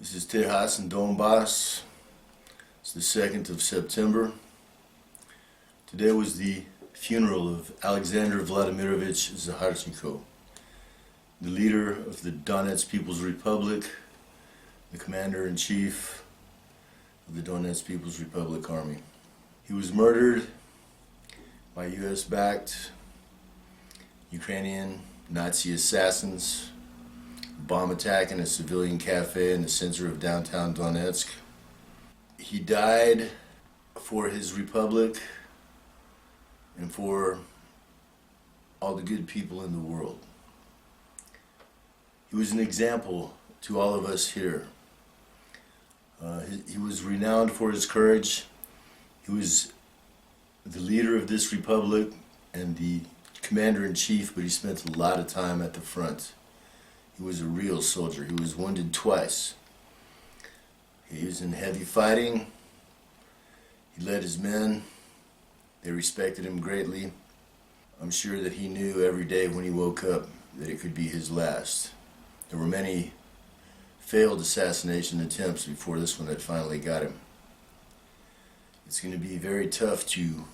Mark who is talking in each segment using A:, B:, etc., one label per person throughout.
A: This is Tejas and Donbass. It's the 2nd of September. Today was the funeral of Alexander Vladimirovich Zakharchenko, the leader of the Donetsk People's Republic, the commander-in-chief of the Donetsk People's Republic Army. He was murdered by US-backed Ukrainian Nazi assassins, bomb attack in a civilian cafe in the center of downtown Donetsk. He died for his republic and for all the good people in the world. He was an example to all of us here. He was renowned for his courage. He was the leader of this republic and the commander-in-chief, but he spent a lot of time at the front. He was a real soldier. He was wounded twice. He was in heavy fighting. He led his men. They respected him greatly. I'm sure that he knew every day when he woke up that it could be his last. There were many failed assassination attempts before this one that finally got him. It's going to be very tough to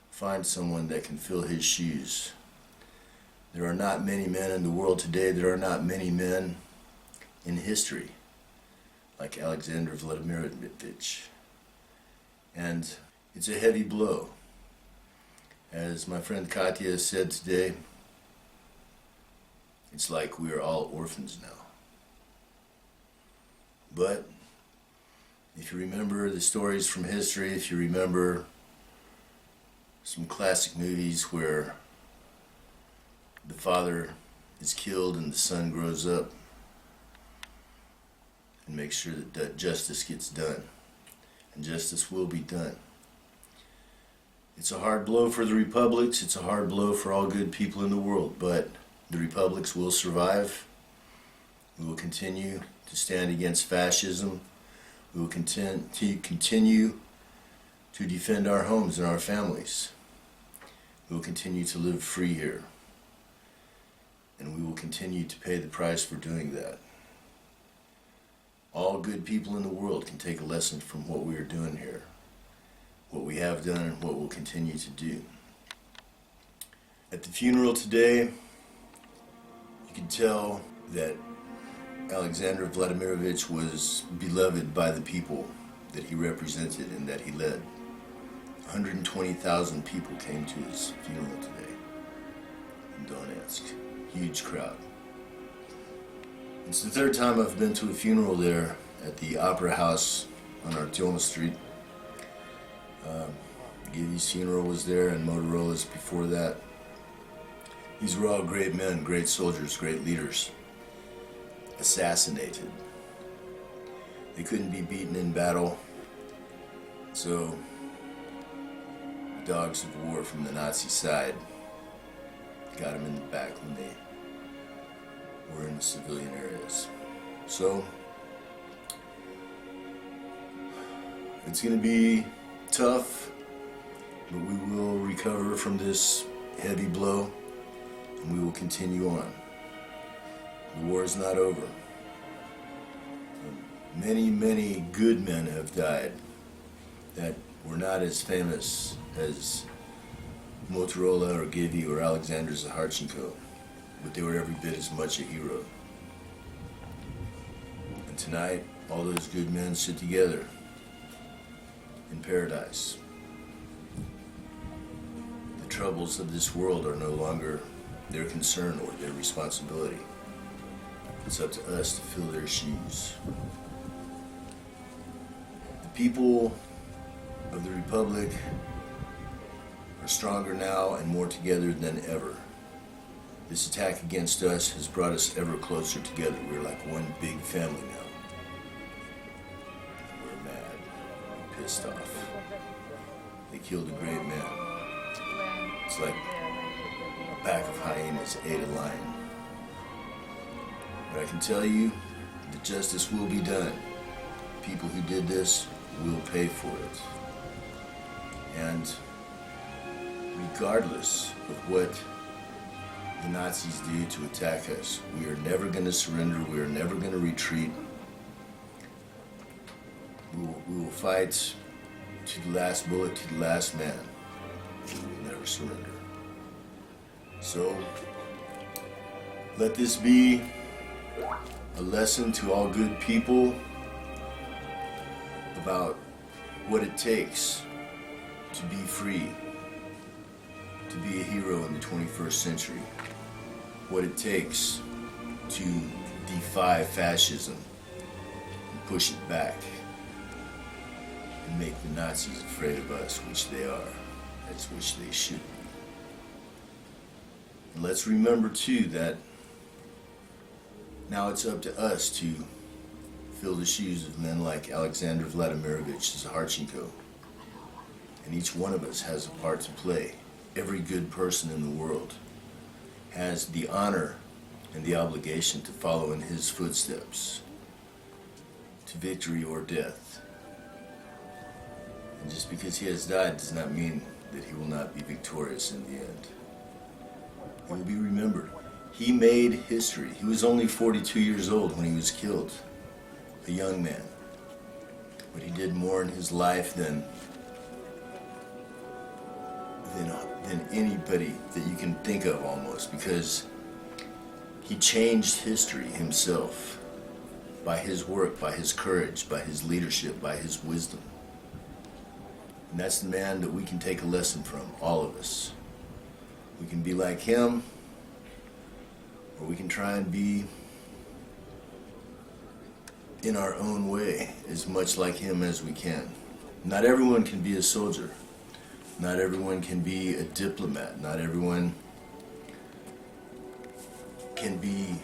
A: find someone that can fill his shoes. There are not many men in the world today, there are not many men in history like Alexander Vladimirovich. And it's a heavy blow. As my friend Katya said today, it's like we are all orphans now. But if you remember the stories from history, if you remember some classic movies where the father is killed and the son grows up and makes sure that justice gets done, and justice will be done. It's a hard blow for the republics, it's a hard blow for all good people in the world, but the republics will survive. We will continue to stand against fascism. We will continue to defend our homes and our families. We will continue to live free here. And we will continue to pay the price for doing that. All good people in the world can take a lesson from what we are doing here, what we have done and what we'll continue to do. At the funeral today, you can tell that Alexander Vladimirovich was beloved by the people that he represented and that he led. 120,000 people came to his funeral today in Donetsk. Huge crowd. It's the third time I've been to a funeral there at the Opera House on Artyom Street. Givi's funeral was there and Motorola's before that. These were all great men, great soldiers, great leaders. Assassinated. They couldn't be beaten in battle, so dogs of war from the Nazi side got them in the back when they were in the civilian areas. So it's going to be tough, but we will recover from this heavy blow and we will continue on. The war is not over. Many, many good men have died that were not as famous as Motorola or Givi or Alexander Zakharchenko, but they were every bit as much a hero. And tonight, all those good men sit together in paradise. The troubles of this world are no longer their concern or their responsibility. It's up to us to fill their shoes. The people of the Republic are stronger now and more together than ever. This attack against us has brought us ever closer together. We're like one big family now. We're mad, pissed off. They killed a great man. It's like a pack of hyenas ate a lion. But I can tell you that justice will be done. People who did this will pay for it. And regardless of what the Nazis do to attack us, we are never going to surrender, we are never going to retreat, We will fight to the last bullet, to the last man. We will never surrender. So, let this be a lesson to all good people about what it takes to be free, to be a hero in the 21st century, what it takes to defy fascism and push it back and make the Nazis afraid of us, which they are, as which they should be. And let's remember too that now it's up to us to fill the shoes of men like Alexander Vladimirovich Zaharchenko. And each one of us has a part to play. Every good person in the world has the honor and the obligation to follow in his footsteps to victory or death. And just because he has died does not mean that he will not be victorious in the end. He will be remembered. He made history. He was only 42 years old when he was killed, a young man. But he did more in his life than anybody that you can think of almost, because he changed history himself by his work, by his courage, by his leadership, by his wisdom. And that's the man that we can take a lesson from, all of us. We can be like him, or we can try and be in our own way as much like him as we can. Not everyone can be a soldier. Not everyone can be a diplomat. Not everyone can be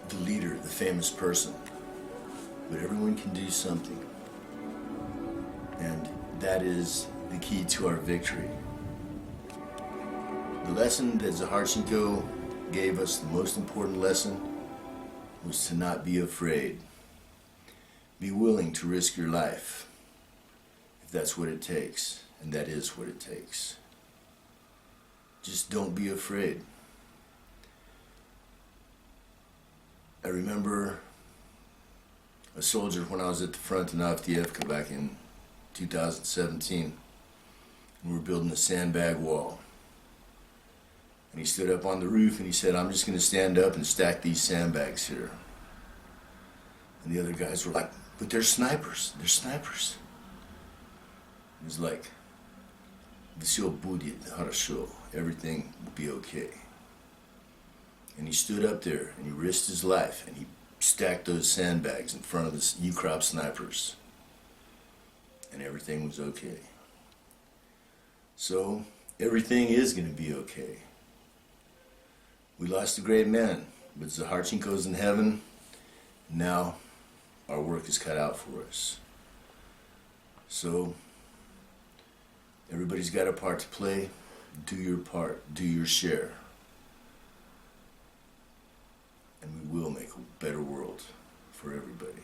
A: the leader, the famous person. But everyone can do something. And that is the key to our victory. The lesson that Zaharchenko gave us, the most important lesson, was to not be afraid. Be willing to risk your life if that's what it takes. And that is what it takes. Just don't be afraid. I remember a soldier when I was at the front in Avdiivka back in 2017. We were building a sandbag wall. And he stood up on the roof and he said, "I'm just going to stand up and stack these sandbags here." And the other guys were like, "But they're snipers. They're snipers." He was like, "Всё будет хорошо. Everything will be okay." And he stood up there and he risked his life and he stacked those sandbags in front of the Ukrop snipers. And everything was okay. So, everything is going to be okay. We lost a great man, but Zaharchenko's in heaven. Now, our work is cut out for us. So, everybody's got a part to play. Do your part. Do your share. And we will make a better world for everybody.